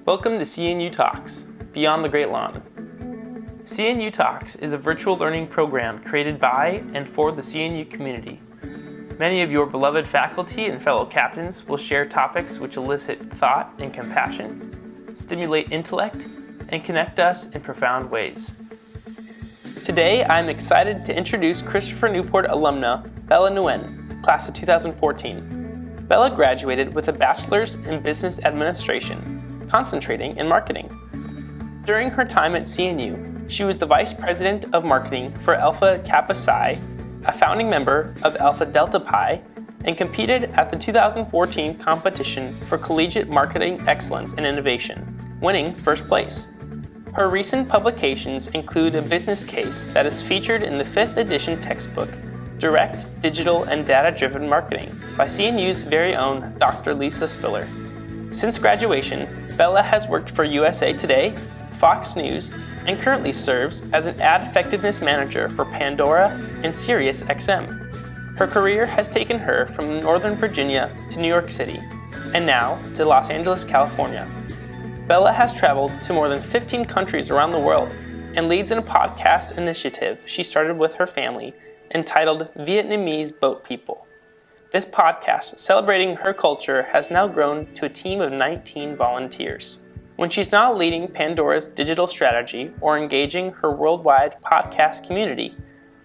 Welcome to CNU Talks, Beyond the Great Lawn. CNU Talks is a virtual learning program created by and for the CNU community. Many of your beloved faculty and fellow captains will share topics which elicit thought and compassion, stimulate intellect, and connect us in profound ways. Today, I'm excited to introduce Christopher Newport alumna Bella Nguyen, class of 2014. Bella graduated with a bachelor's in business administration, concentrating in marketing. During her time at CNU, she was the vice president of marketing for Alpha Kappa Psi, a founding member of Alpha Delta Pi, and competed at the 2014 competition for collegiate marketing excellence and innovation, winning first place. Her recent publications include a business case that is featured in the 5th edition textbook, Direct, Digital, and Data-Driven Marketing by CNU's very own Dr. Lisa Spiller. Since graduation, Bella has worked for USA Today, Fox News, and currently serves as an ad effectiveness manager for Pandora and SiriusXM. Her career has taken her from Northern Virginia to New York City, and now to Los Angeles, California. Bella has traveled to more than 15 countries around the world and leads in a podcast initiative she started with her family entitled Vietnamese Boat People. This podcast, celebrating her culture, has now grown to a team of 19 volunteers. When she's not leading Pandora's digital strategy or engaging her worldwide podcast community,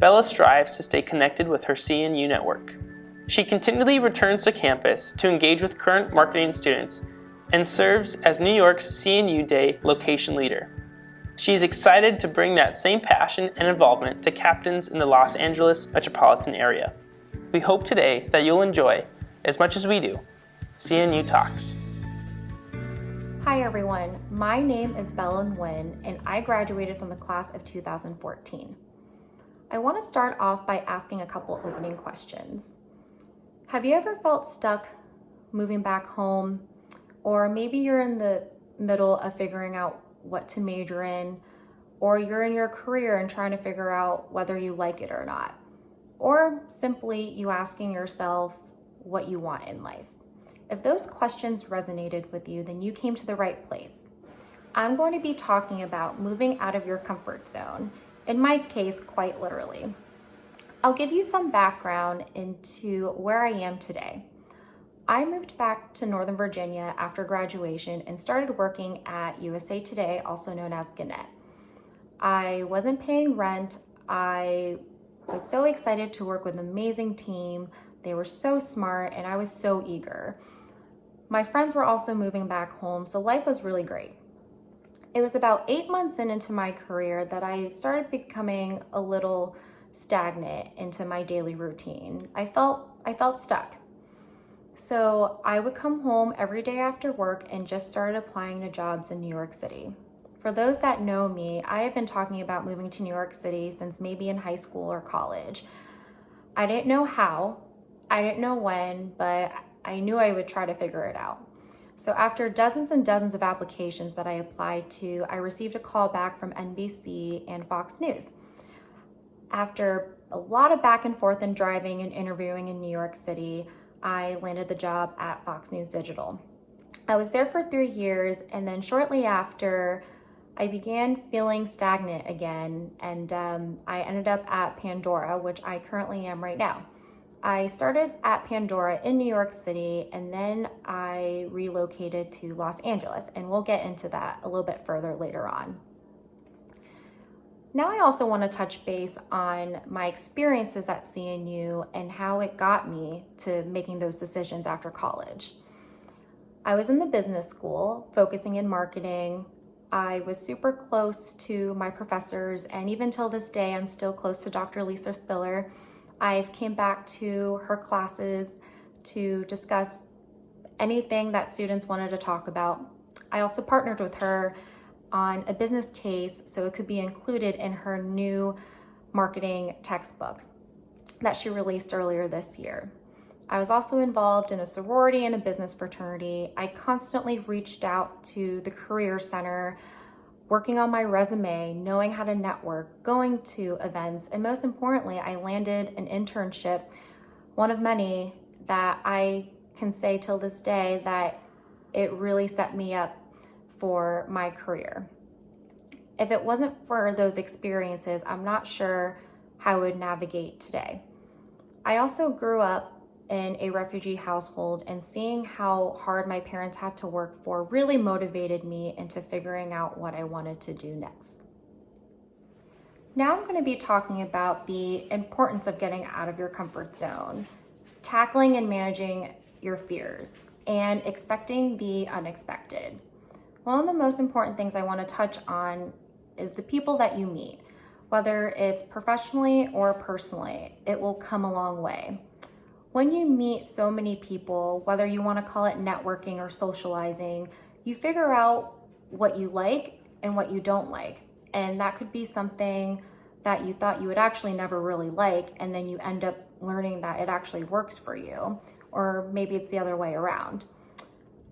Bella strives to stay connected with her CNU network. She continually returns to campus to engage with current marketing students and serves as New York's CNU Day location leader. She is excited to bring that same passion and involvement to captains in the Los Angeles metropolitan area. We hope today that you'll enjoy, as much as we do, CNU Talks. Hi everyone, my name is Bella Nguyen and I graduated from the class of 2014. I want to start off by asking a couple opening questions. Have you ever felt stuck moving back home? Or maybe you're in the middle of figuring out what to major in, or you're in your career and trying to figure out whether you like it or not. Or simply you asking yourself what you want in life. If those questions resonated with you, then you came to the right place. I'm going to be talking about moving out of your comfort zone, in my case, quite literally. I'll give you some background into where I am today. I moved back to Northern Virginia after graduation and started working at USA Today, also known as Gannett. I wasn't paying rent. I was so excited to work with an amazing team. They were so smart and I was so eager. My friends were also moving back home, so life was really great. It was about 8 months into my career that I started becoming a little stagnant into my daily routine. I felt stuck. So I would come home every day after work and just started applying to jobs in New York City. For those that know me, I have been talking about moving to New York City since maybe in high school or college. I didn't know how, I didn't know when, but I knew I would try to figure it out. So after dozens and dozens of applications that I applied to, I received a call back from NBC and Fox News. After a lot of back and forth and driving and interviewing in New York City, I landed the job at Fox News Digital. I was there for 3 years, and then shortly after, I began feeling stagnant again, and I ended up at Pandora, which I currently am right now. I started at Pandora in New York City, and then I relocated to Los Angeles, and we'll get into that a little bit further later on. Now I also want to touch base on my experiences at CNU and how it got me to making those decisions after college. I was in the business school, focusing in marketing. I was super close to my professors, and even till this day, I'm still close to Dr. Lisa Spiller. I've came back to her classes to discuss anything that students wanted to talk about. I also partnered with her on a business case so it could be included in her new marketing textbook that she released earlier this year. I was also involved in a sorority and a business fraternity. I constantly reached out to the Career Center, working on my resume, knowing how to network, going to events, and most importantly, I landed an internship, one of many that I can say till this day that it really set me up for my career. If it wasn't for those experiences, I'm not sure how I would navigate today. I also grew up in a refugee household, and seeing how hard my parents had to work for really motivated me into figuring out what I wanted to do next. Now I'm going to be talking about the importance of getting out of your comfort zone, tackling and managing your fears, and expecting the unexpected. One of the most important things I want to touch on is the people that you meet. Whether it's professionally or personally, it will come a long way. When you meet so many people, whether you want to call it networking or socializing, you figure out what you like and what you don't like. And that could be something that you thought you would actually never really like, and then you end up learning that it actually works for you. Or maybe it's the other way around.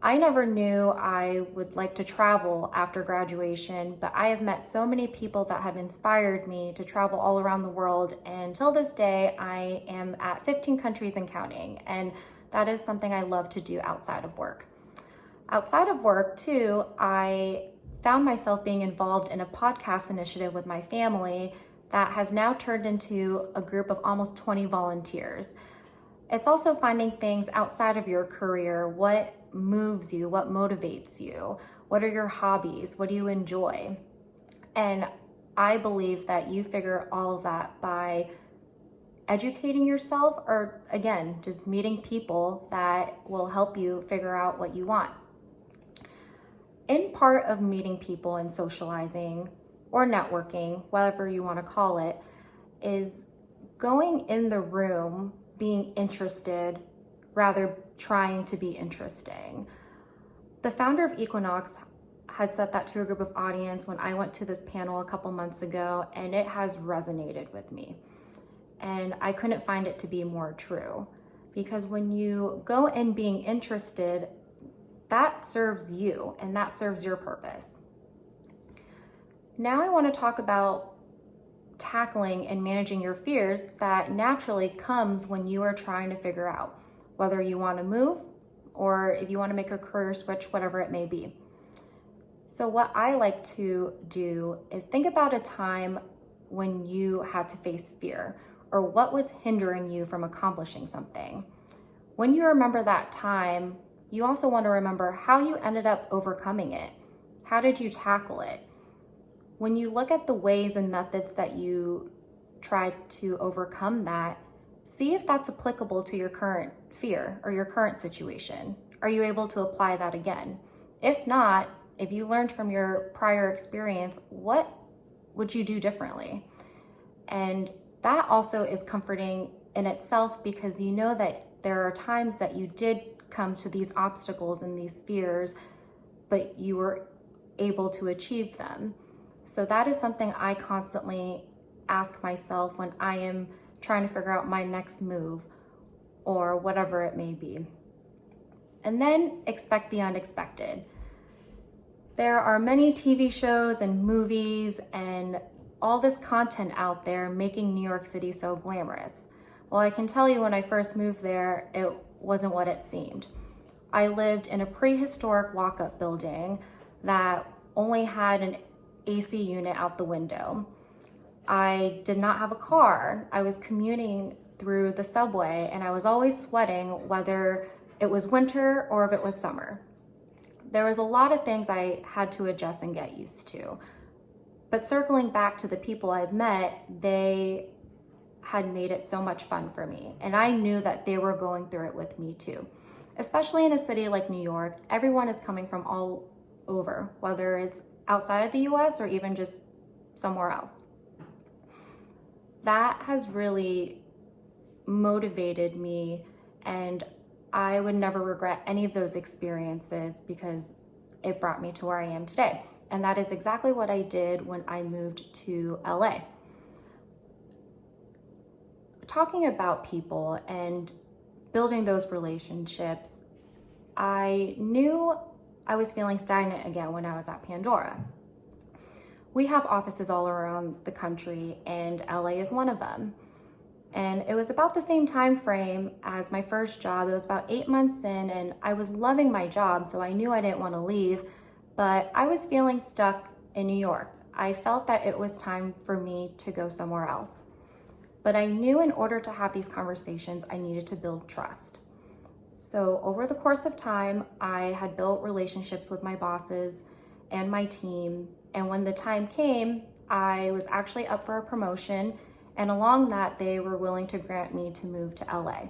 I never knew I would like to travel after graduation, but I have met so many people that have inspired me to travel all around the world. And till this day, I am at 15 countries and counting. And that is something I love to do outside of work. Outside of work too, I found myself being involved in a podcast initiative with my family that has now turned into a group of almost 20 volunteers. It's also finding things outside of your career. What moves you? What motivates you? What are your hobbies? What do you enjoy? And I believe that you figure all of that by educating yourself, or again, just meeting people that will help you figure out what you want. In part of meeting people and socializing or networking, whatever you want to call it, is going in the room, being interested, rather trying to be interesting. The founder of Equinox had said that to a group of audience when I went to this panel a couple months ago, and it has resonated with me. And I couldn't find it to be more true, because when you go in being interested, that serves you and that serves your purpose. Now I want to talk about tackling and managing your fears that naturally comes when you are trying to figure out whether you want to move or if you want to make a career switch, whatever it may be. So what I like to do is think about a time when you had to face fear, or what was hindering you from accomplishing something. When you remember that time, you also want to remember how you ended up overcoming it. How did you tackle it? When you look at the ways and methods that you tried to overcome that, see if that's applicable to your current fear or your current situation. Are you able to apply that again? If not, if you learned from your prior experience, what would you do differently? And that also is comforting in itself, because you know that there are times that you did come to these obstacles and these fears, but you were able to achieve them. So that is something I constantly ask myself when I am trying to figure out my next move or whatever it may be. And then expect the unexpected. There are many TV shows and movies and all this content out there making New York City so glamorous. Well, I can tell you when I first moved there, it wasn't what it seemed. I lived in a prehistoric walk-up building that only had an AC unit out the window. I did not have a car. I was commuting through the subway and I was always sweating, whether it was winter or if it was summer. There was a lot of things I had to adjust and get used to. But circling back to the people I've met, they had made it so much fun for me. And I knew that they were going through it with me too. Especially in a city like New York, everyone is coming from all over, whether it's outside of the US or even just somewhere else. That has really motivated me, and I would never regret any of those experiences because it brought me to where I am today. And that is exactly what I did when I moved to LA. Talking about people and building those relationships, I knew I was feeling stagnant again when I was at Pandora. We have offices all around the country, and LA is one of them. And it was about the same time frame as my first job. It was about 8 months in, and I was loving my job, so I knew I didn't want to leave. but I was feeling stuck in New York. I felt that it was time for me to go somewhere else. But I knew in order to have these conversations, I needed to build trust. So over the course of time, I had built relationships with my bosses and my team. And when the time came, I was actually up for a promotion. And along that, they were willing to grant me to move to LA.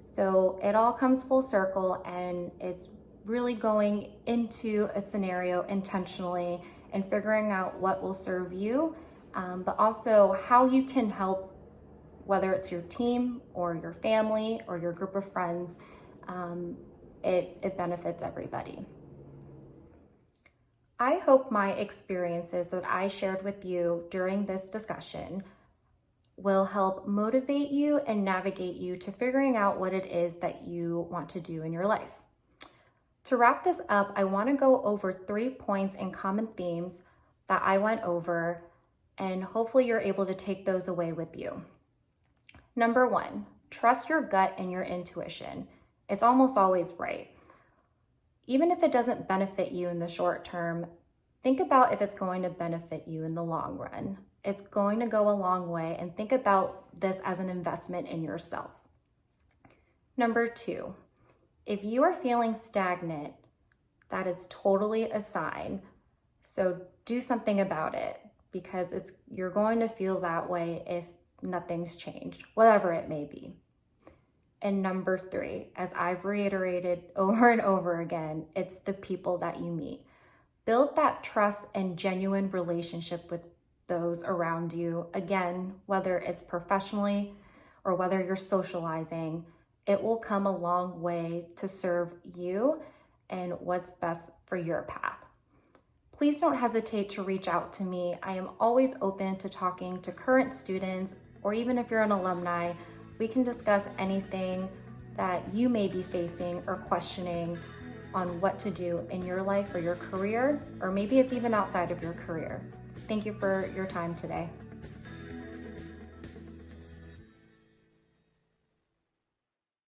So it all comes full circle, and it's really going into a scenario intentionally and figuring out what will serve you, but also how you can help, whether it's your team or your family or your group of friends. It benefits everybody. I hope my experiences that I shared with you during this discussion will help motivate you and navigate you to figuring out what it is that you want to do in your life. To wrap this up, I want to go over 3 points and common themes that I went over, and hopefully you're able to take those away with you. Number 1, trust your gut and your intuition. It's almost always right. Even if it doesn't benefit you in the short term, think about if it's going to benefit you in the long run. It's going to go a long way, and think about this as an investment in yourself. Number 2, if you are feeling stagnant, that is totally a sign. So do something about it, because you're going to feel that way if nothing's changed, whatever it may be. And number 3, as I've reiterated over and over again, it's the people that you meet. Build that trust and genuine relationship with those around you. Again, whether it's professionally or whether you're socializing, it will come a long way to serve you and what's best for your path. Please don't hesitate to reach out to me. I am always open to talking to current students, or even if you're an alumni, we can discuss anything that you may be facing or questioning on what to do in your life or your career, or maybe it's even outside of your career. Thank you for your time today.